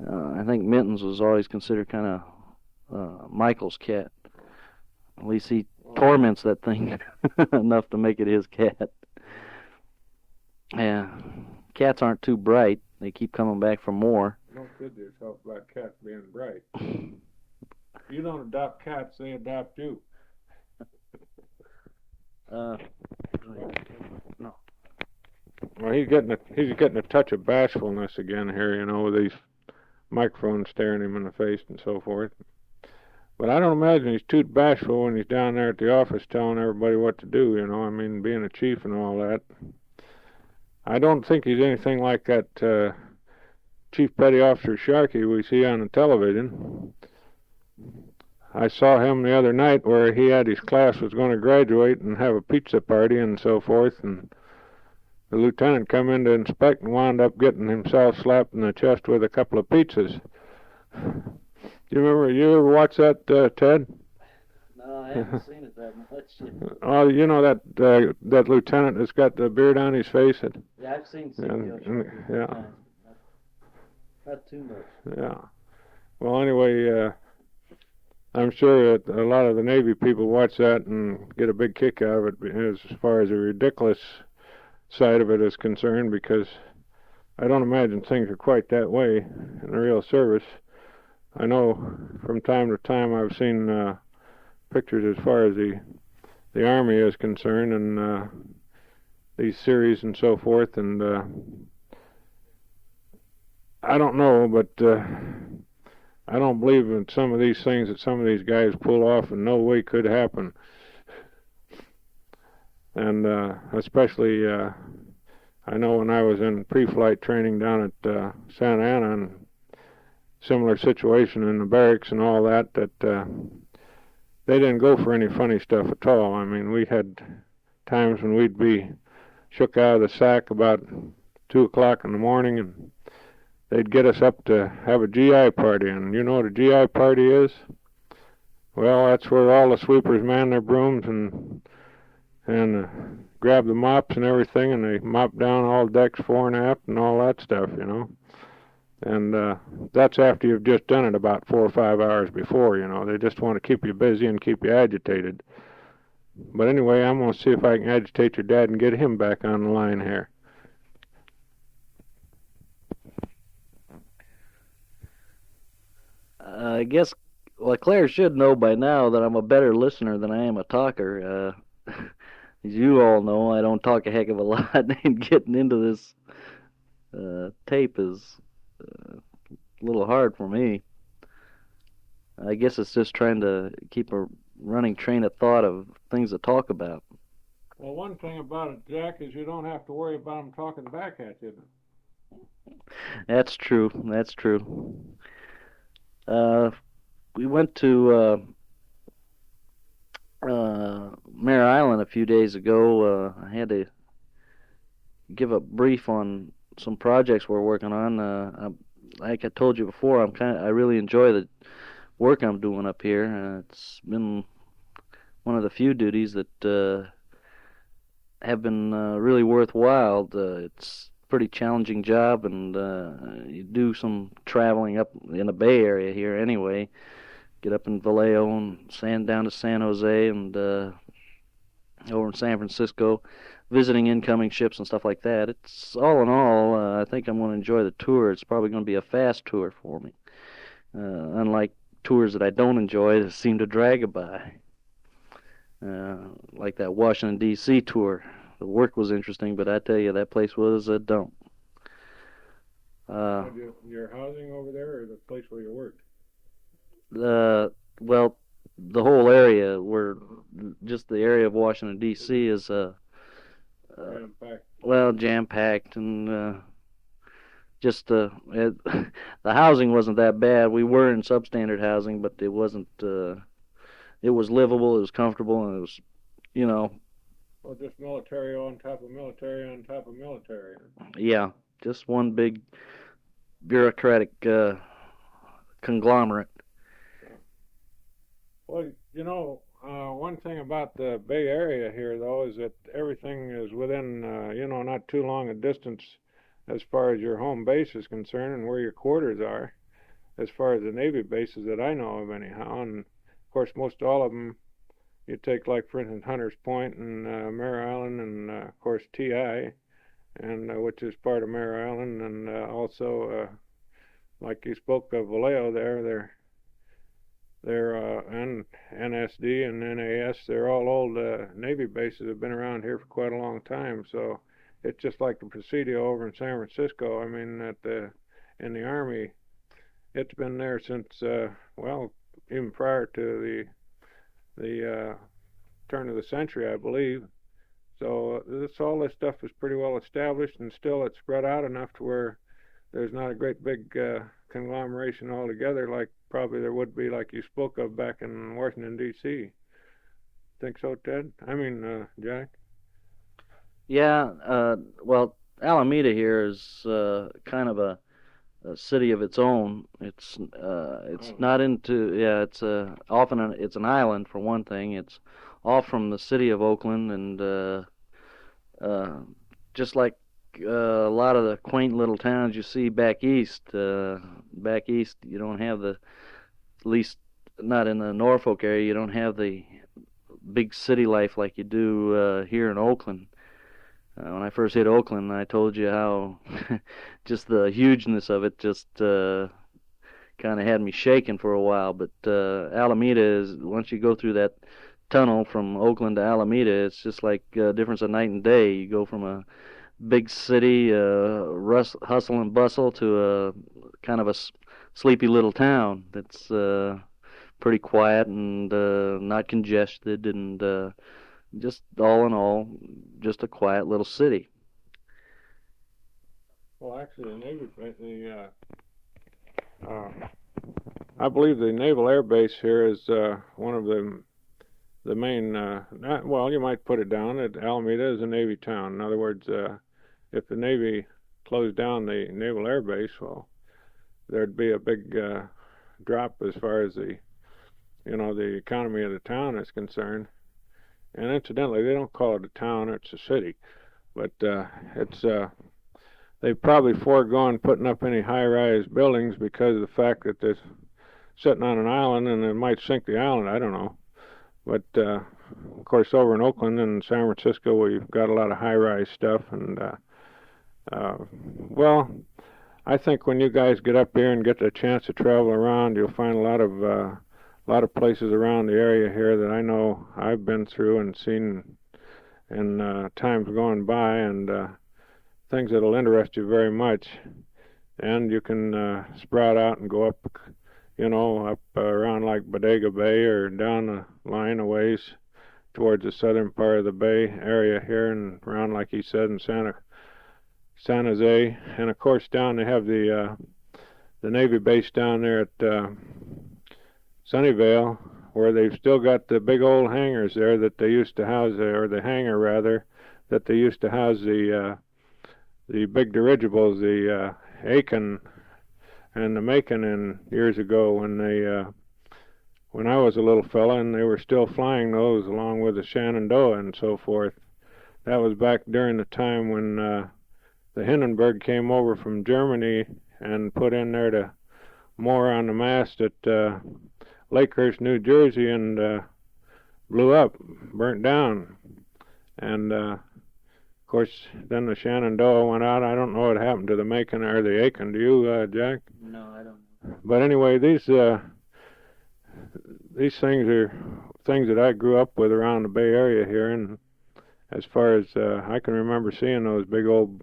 I think Mittens was always considered kind of Michael's cat. At least he torments that thing enough to make it his cat. Yeah, cats aren't too bright. They keep coming back for more. Don't kid yourself about cats being bright. You don't adopt cats, they adopt you. No. Well, he's getting a touch of bashfulness again here, with these microphones staring him in the face and so forth. But I don't imagine he's too bashful when he's down there at the office telling everybody what to do, being a chief and all that. I don't think he's anything like that Chief Petty Officer Sharkey we see on the television. I saw him the other night where he had his class was going to graduate and have a pizza party and so forth, and the lieutenant come in to inspect and wound up getting himself slapped in the chest with a couple of pizzas. You ever watch that, Ted? No, I haven't seen it that much. Oh, that lieutenant that's got the beard on his face? Yeah, I've seen yeah. Not too much. Yeah. Well, anyway, I'm sure that a lot of the Navy people watch that and get a big kick out of it as far as the ridiculous side of it is concerned, because I don't imagine things are quite that way in the real service. I know from time to time I've seen pictures as far as the Army is concerned, and these series and so forth, and I don't know, but I don't believe in some of these things that some of these guys pull off in no way could happen. And especially I know when I was in pre-flight training down at Santa Ana, and similar situation in the barracks and all that, they didn't go for any funny stuff at all. I mean, we had times when we'd be shook out of the sack about 2 o'clock in the morning, and they'd get us up to have a GI party. And you know what a GI party is? Well, that's where all the sweepers man their brooms and grab the mops and everything, and they mop down all decks fore and aft and all that stuff, you know. And that's after you've just done it about 4 or 5 hours before, you know. They just want to keep you busy and keep you agitated. But anyway, I'm going to see if I can agitate your dad and get him back on the line here. I guess, well, Claire should know by now that I'm a better listener than I am a talker. As you all know, I don't talk a heck of a lot, and getting into this tape is a little hard for me. I guess it's just trying to keep a running train of thought of things to talk about. Well, one thing about it, Jack, is you don't have to worry about them talking back at you. That's true. That's true. We went to Mare Island a few days ago. I had to give a brief on some projects we're working on. Like I told you before, I really enjoy the work I'm doing up here. It's been one of the few duties that have been really worthwhile. It's a pretty challenging job, and you do some traveling up in the Bay Area here anyway. Get up in Vallejo and down to San Jose and over in San Francisco, visiting incoming ships and stuff like that. It's all in all, I think I'm going to enjoy the tour. It's probably going to be a fast tour for me, unlike tours that I don't enjoy that seem to drag by. Like that Washington, D.C. tour. The work was interesting, but I tell you, that place was a dump. Your housing over there, or the place where you worked? Well, the whole area, just the area of Washington, D.C. is jam-packed. Well, jam-packed, and just the housing wasn't that bad. We were in substandard housing, but it wasn't. It was livable, it was comfortable, and it was, you know. Well, just military on top of military on top of military. Yeah, just one big bureaucratic conglomerate. Well, you know, one thing about the Bay Area here, though, is that everything is within, not too long a distance as far as your home base is concerned and where your quarters are, as far as the Navy bases that I know of anyhow. And, of course, most all of them, you take, like, for instance, Hunters Point and Mare Island and, of course, T.I., and which is part of Mare Island, and also, like you spoke of Vallejo there, and NSD and NAS, they're all old Navy bases, have been around here for quite a long time. So it's just like the Presidio over in San Francisco. I mean, in the Army, it's been there since, even prior to the turn of the century, I believe. So all this stuff is pretty well established, and still it's spread out enough to where there's not a great big conglomeration altogether like probably there would be, like you spoke of back in Washington, D.C. Think so, Ted? I mean, Jack? Yeah, well, Alameda here is kind of a city of its own. It's not into, yeah, it's it's an island for one thing. It's off from the city of Oakland, and just like a lot of the quaint little towns you see back east. Back east, you don't have at least not in the Norfolk area, you don't have the big city life like you do here in Oakland. When I first hit Oakland, I told you how just the hugeness of it just kind of had me shaking for a while. But Alameda is, once you go through that tunnel from Oakland to Alameda, it's just like a difference of night and day. You go from a big city, hustle and bustle, to a kind of a sleepy little town that's pretty quiet and not congested, and just all in all, just a quiet little city. Well, actually, I believe the Naval Air Base here is one of the main. Well, you might put it down that Alameda is a Navy town. In other words, if the Navy closed down the Naval Air Base, well, there'd be a big drop as far as the the economy of the town is concerned. And incidentally, they don't call it a town; it's a city. But it's they've probably foregone putting up any high-rise buildings because of the fact that they're sitting on an island and it might sink the island. I don't know. But of course, over in Oakland and San Francisco, we've got a lot of high-rise stuff. And well, I think when you guys get up here and get the chance to travel around, you'll find a lot of places around the area here that I know I've been through and seen in times gone by, and things that'll interest you very much. And you can sprout out and go up, up around like Bodega Bay or down the line a ways towards the southern part of the bay area here, and around, like he said, in San Jose. And of course, down they have the Navy base down there at Sunnyvale, where they've still got the big old hangars there that they used to house, or the hangar rather, that they used to house the big dirigibles, the Aiken and the Macon in years ago when I was a little fella, and they were still flying those along with the Shenandoah and so forth. That was back during the time when the Hindenburg came over from Germany and put in there to moor on the mast at Lakehurst, New Jersey, and blew up, burnt down. And of course, then the Shenandoah went out. I don't know what happened to the Macon or the Aiken. Do you, Jack? No, I don't know. But anyway, these things are things that I grew up with around the Bay Area here, and as far as I can remember seeing those big old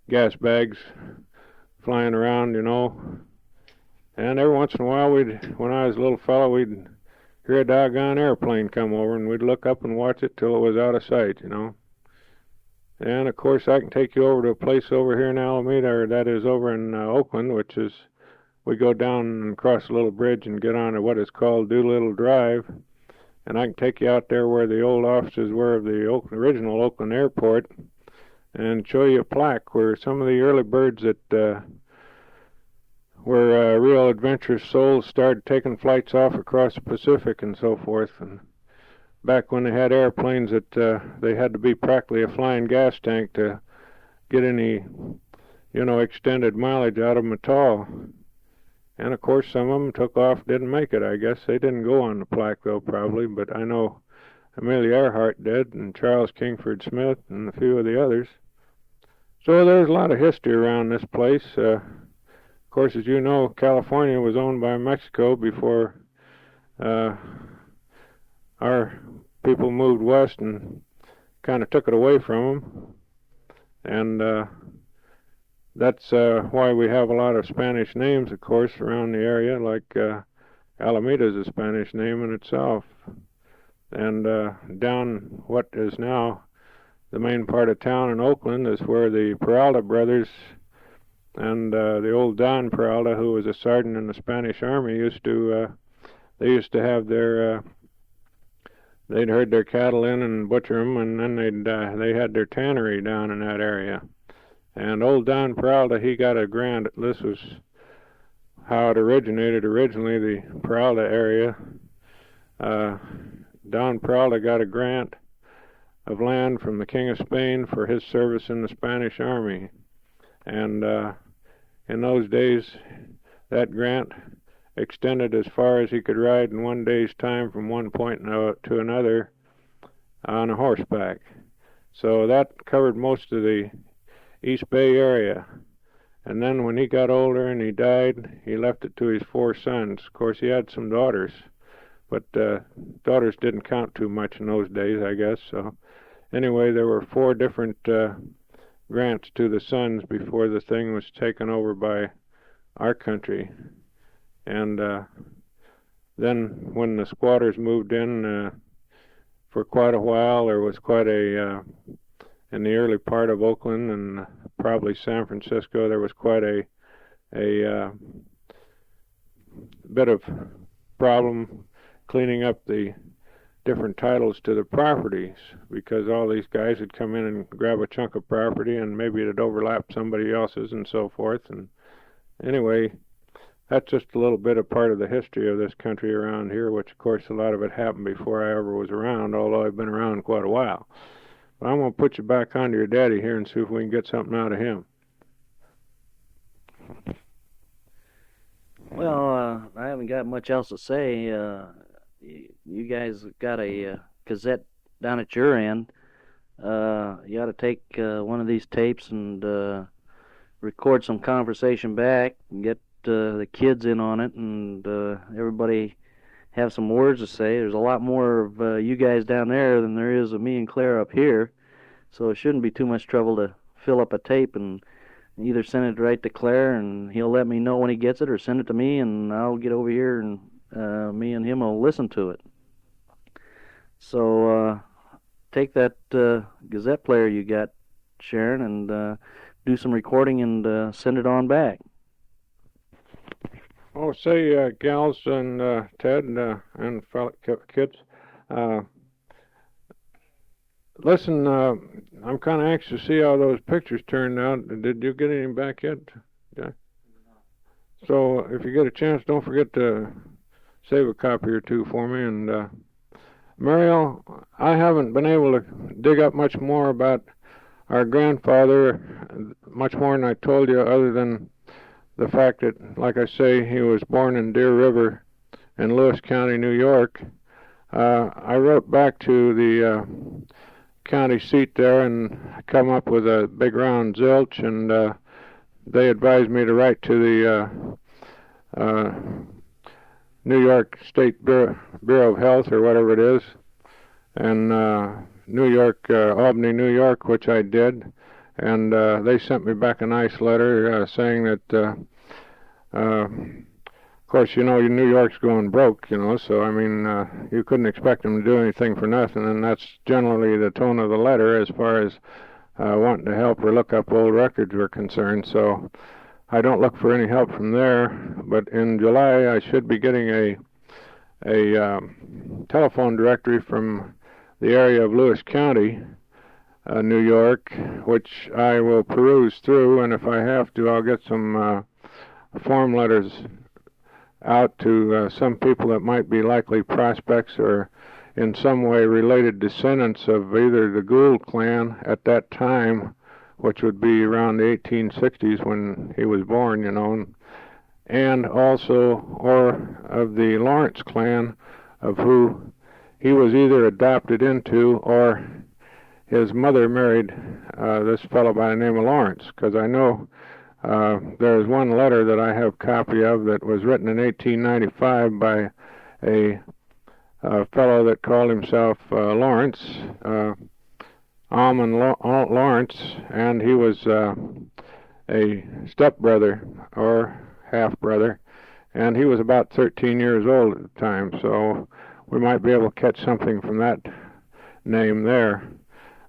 gas bags flying around, and every once in a while, when I was a little fellow, we'd hear a doggone airplane come over, and we'd look up and watch it till it was out of sight, And of course, I can take you over to a place over here in Alameda, or that is over in Oakland, which is, we go down and cross a little bridge and get on to what is called Doolittle Drive, and I can take you out there where the old offices were of the original Oakland Airport, and show you a plaque where some of the early birds that were real adventurous souls started taking flights off across the Pacific and so forth. And back when they had airplanes that they had to be practically a flying gas tank to get any, extended mileage out of them at all. And of course, some of them took off, didn't make it. I guess they didn't go on the plaque though, probably. But I know Amelia Earhart did, and Charles Kingford Smith, and a few of the others. So there's a lot of history around this place. Of course, as you know, California was owned by Mexico before our people moved west and kind of took it away from them. And that's why we have a lot of Spanish names, of course, around the area, like Alameda is a Spanish name in itself. And down what is now the main part of town in Oakland is where the Peralta brothers and the old Don Peralta, who was a sergeant in the Spanish Army, they used to have their they'd herd their cattle in and butcher them, and then they had their tannery down in that area. And old Don Peralta, he got a grant. This was how it originated originally, the Peralta area. Don Peralta got a grant of land from the King of Spain for his service in the Spanish Army. And in those days, that grant extended as far as he could ride in one day's time from one point to another on a horseback. So that covered most of the East Bay area. And then when he got older and he died, he left it to his 4 sons. Of course, he had some daughters, but daughters didn't count too much in those days, I guess. So anyway, there were 4 different grants to the sons before the thing was taken over by our country. And then when the squatters moved in for quite a while, there was quite a in the early part of Oakland and probably San Francisco, there was quite a bit of problem cleaning up the different titles to the properties, because all these guys would come in and grab a chunk of property and maybe it'd overlap somebody else's and so forth. And anyway, that's just a little bit of part of the history of this country around here, which of course a lot of it happened before I ever was around, although I've been around quite a while. But I'm going to put you back onto your daddy here and see if we can get something out of him. Well, I haven't got much else to say. You guys got a cassette down at your end. You ought to take one of these tapes and record some conversation back and get the kids in on it, and everybody have some words to say. There's a lot more of you guys down there than there is of me and Clare up here, so it shouldn't be too much trouble to fill up a tape and either send it right to Clare and he'll let me know when he gets it, or send it to me and I'll get over here and me and him will listen to it. So take that Gazette player you got, Sharon, and do some recording and send it on back. Oh, say, gals and Ted and fellow kids, listen, I'm kind of anxious to see how those pictures turned out. Did you get any back yet, Jack? So if you get a chance, don't forget to save a copy or two for me. And Meriel, I haven't been able to dig up much more about our grandfather, much more than I told you, other than the fact that, like I say, he was born in Deer River in Lewis County, New York. I wrote back to the county seat there and come up with a big round zilch, and they advised me to write to the New York State Bureau of Health, or whatever it is, and Albany, New York, which I did, and they sent me back a nice letter saying that of course, you know, New York's going broke, you know, so, I mean, you couldn't expect them to do anything for nothing, and that's generally the tone of the letter as far as wanting to help or look up old records were concerned. So I don't look for any help from there, but in July I should be getting a telephone directory from the area of Lewis County, New York, which I will peruse through, and if I have to, I'll get some form letters out to some people that might be likely prospects or in some way related descendants of either the Gould clan at that time, which would be around the 1860s when he was born, you know, and also, or of the Lawrence clan, of who he was either adopted into or his mother married this fellow by the name of Lawrence, because I know there's one letter that I have a copy of that was written in 1895 by a fellow that called himself Lawrence, Almond Lawrence, and he was a stepbrother or half-brother, and he was about 13 years old at the time, so we might be able to catch something from that name there.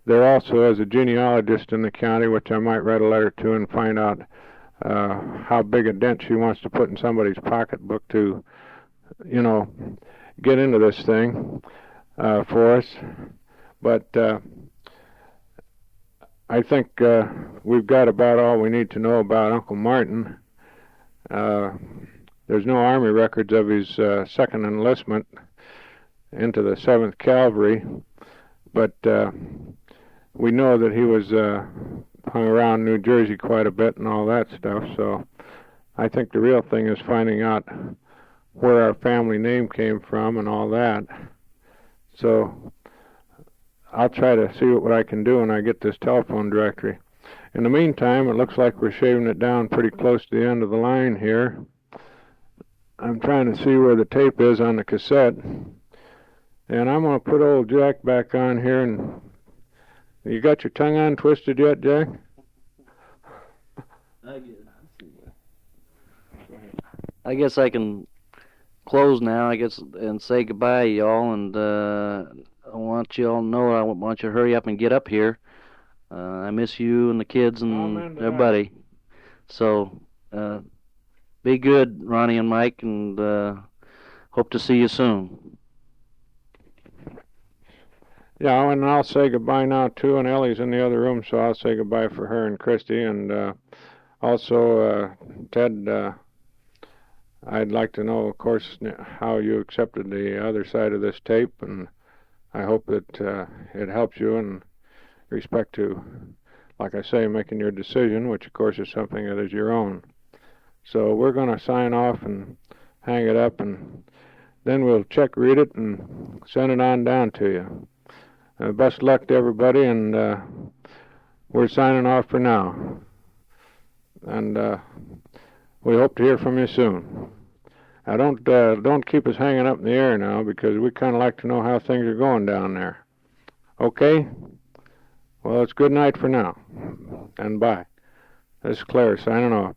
There also is a genealogist in the county, which I might write a letter to and find out how big a dent she wants to put in somebody's pocketbook to, you know, get into this thing for us. But I think we've got about all we need to know about Uncle Martin. There's no Army records of his second enlistment into the 7th Cavalry, but we know that he was hung around New Jersey quite a bit and all that stuff, so I think the real thing is finding out where our family name came from and all that. So I'll try to see what I can do when I get this telephone directory. In the meantime, it looks like we're shaving it down pretty close to the end of the line here. I'm trying to see where the tape is on the cassette, and I'm going to put old Jack back on here. And you got your tongue untwisted yet, Jack? I guess I can close now, I guess, and say goodbye, y'all. And I want you all to know I want you to hurry up and get up here. I miss you and the kids and Amen to everybody. So, be good, Ronnie and Mike, and hope to see you soon. Yeah, and I'll say goodbye now too, and Ellie's in the other room, so I'll say goodbye for her and Christy, and also Ted, I'd like to know, of course, how you accepted the other side of this tape, and I hope that it helps you in respect to, like I say, making your decision, which of course is something that is your own. So we're going to sign off and hang it up, and then we'll read it and send it on down to you. Best luck to everybody, and we're signing off for now. And we hope to hear from you soon. Now don't keep us hanging up in the air now, because we kind of like to know how things are going down there. Okay? Well, it's good night for now, and bye. This is Clare signing off.